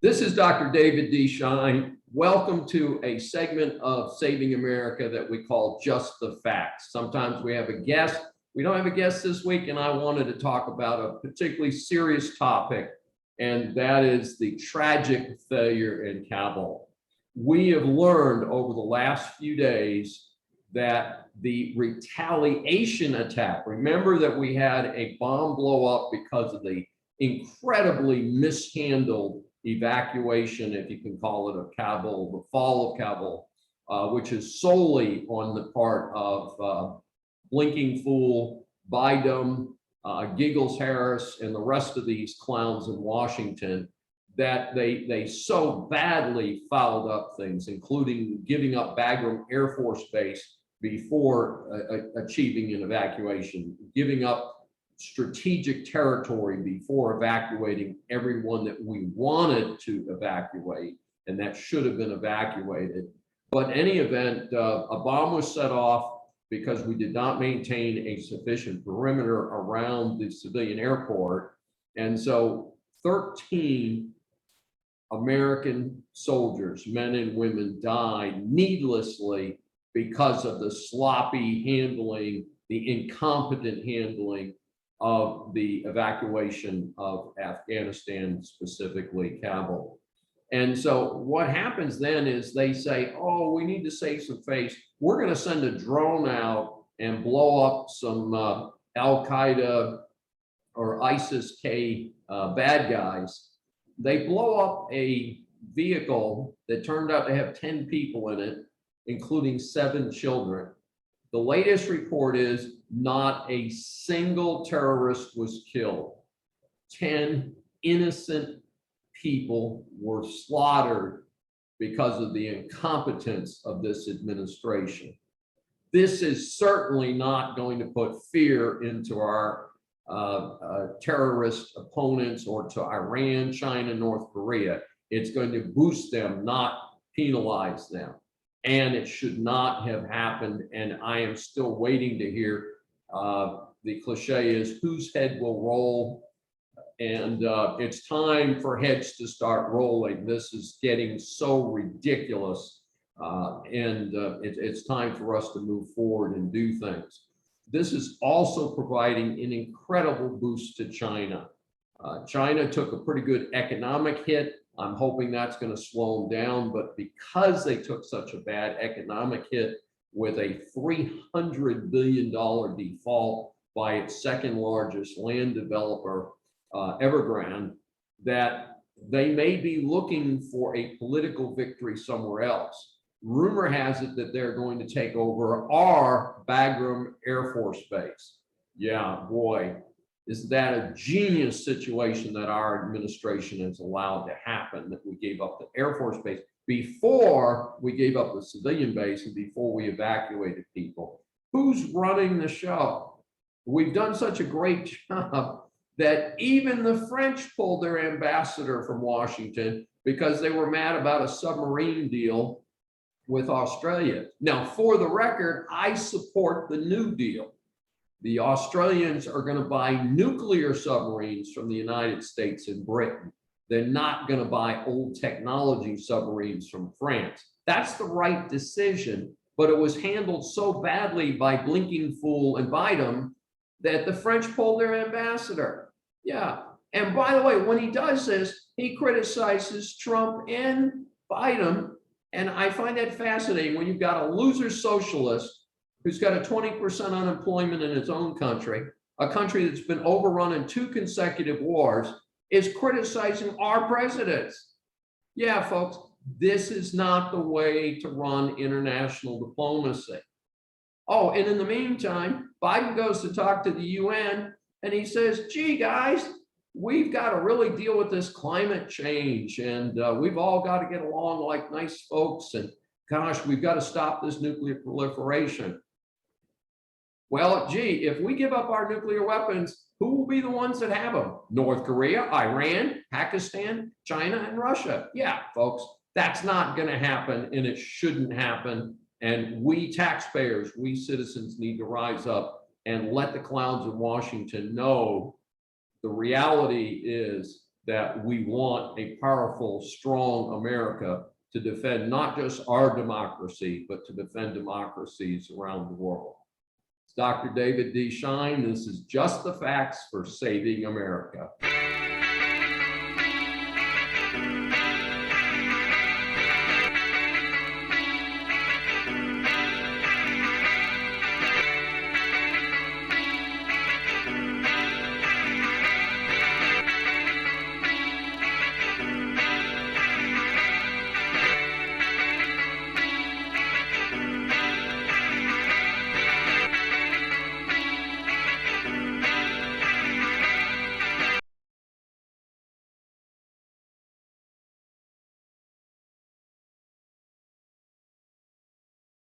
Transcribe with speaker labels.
Speaker 1: This is Dr. David D. Shine. Welcome to a segment of Saving America that we call Just the Facts. Sometimes we have a guest. We don't have a guest this week, and I wanted to talk about a particularly serious topic, and that is the tragic failure in Kabul. We have learned over the last few days that the retaliation attack, remember that we had a bomb blow up because of the incredibly mishandled evacuation, if you can call it, of Kabul, the fall of Kabul, which is solely on the part of Blinking Fool, Bidumb, Giggles Harris, and the rest of these clowns in Washington, that they so badly fouled up things, including giving up Bagram Air Force Base before achieving an evacuation, giving up strategic territory before evacuating everyone that we wanted to evacuate, and that should have been evacuated. But in any event, a bomb was set off because we did not maintain a sufficient perimeter around the civilian airport. And so 13 American soldiers, men and women, died needlessly because of the sloppy handling, the incompetent handling of the evacuation of Afghanistan, specifically Kabul. And so what happens then is they say, oh, we need to save some face. We're going to send a drone out and blow up some Al-Qaeda or ISIS-K bad guys. They blow up a vehicle that turned out to have 10 people in it, including 7 children. The latest report is not a single terrorist was killed. 10 innocent people were slaughtered because of the incompetence of this administration. This is certainly not going to put fear into our terrorist opponents or to Iran, China, North Korea. It's going to boost them, not penalize them. And it should not have happened. And I am still waiting to hear, the cliche is whose head will roll. And it's time for heads to start rolling. This is getting so ridiculous. It's time for us to move forward and do things. This is also providing an incredible boost to China. China took a pretty good economic hit. I'm hoping that's going to slow them down, but because they took such a bad economic hit with a $300 billion default by its second largest land developer, Evergrande, that they may be looking for a political victory somewhere else. Rumor has it that they're going to take over our Bagram Air Force Base. Yeah, boy, is that a genius situation that our administration has allowed to happen, that we gave up the Air Force Base before we gave up the civilian base and before we evacuated people. Who's running the show? We've done such a great job that even the French pulled their ambassador from Washington because they were mad about a submarine deal with Australia. Now, for the record, I support the New Deal. The Australians are going to buy nuclear submarines from the United States and Britain. They're not going to buy old technology submarines from France. That's the right decision, but it was handled so badly by Blinking Fool and Bidumb that the French pulled their ambassador. Yeah, and by the way, when he does this, he criticizes Trump and Bidumb, and I find that fascinating when you've got a loser socialist who's got a 20% unemployment in its own country, a country that's been overrun in 2 consecutive wars, is criticizing our presidents. Yeah, folks, this is not the way to run international diplomacy. Oh, and in the meantime, Biden goes to talk to the UN and he says, gee, guys, we've got to really deal with this climate change, and we've all got to get along like nice folks, and gosh, we've got to stop this nuclear proliferation. Well, gee, if we give up our nuclear weapons, who will be the ones that have them? North Korea, Iran, Pakistan, China, and Russia. Yeah, folks, that's not going to happen, and it shouldn't happen. And we taxpayers, we citizens need to rise up and let the clowns in Washington know the reality is that we want a powerful, strong America to defend not just our democracy, but to defend democracies around the world. It's Dr. David D. Shine. This is Just the Facts for Saving America.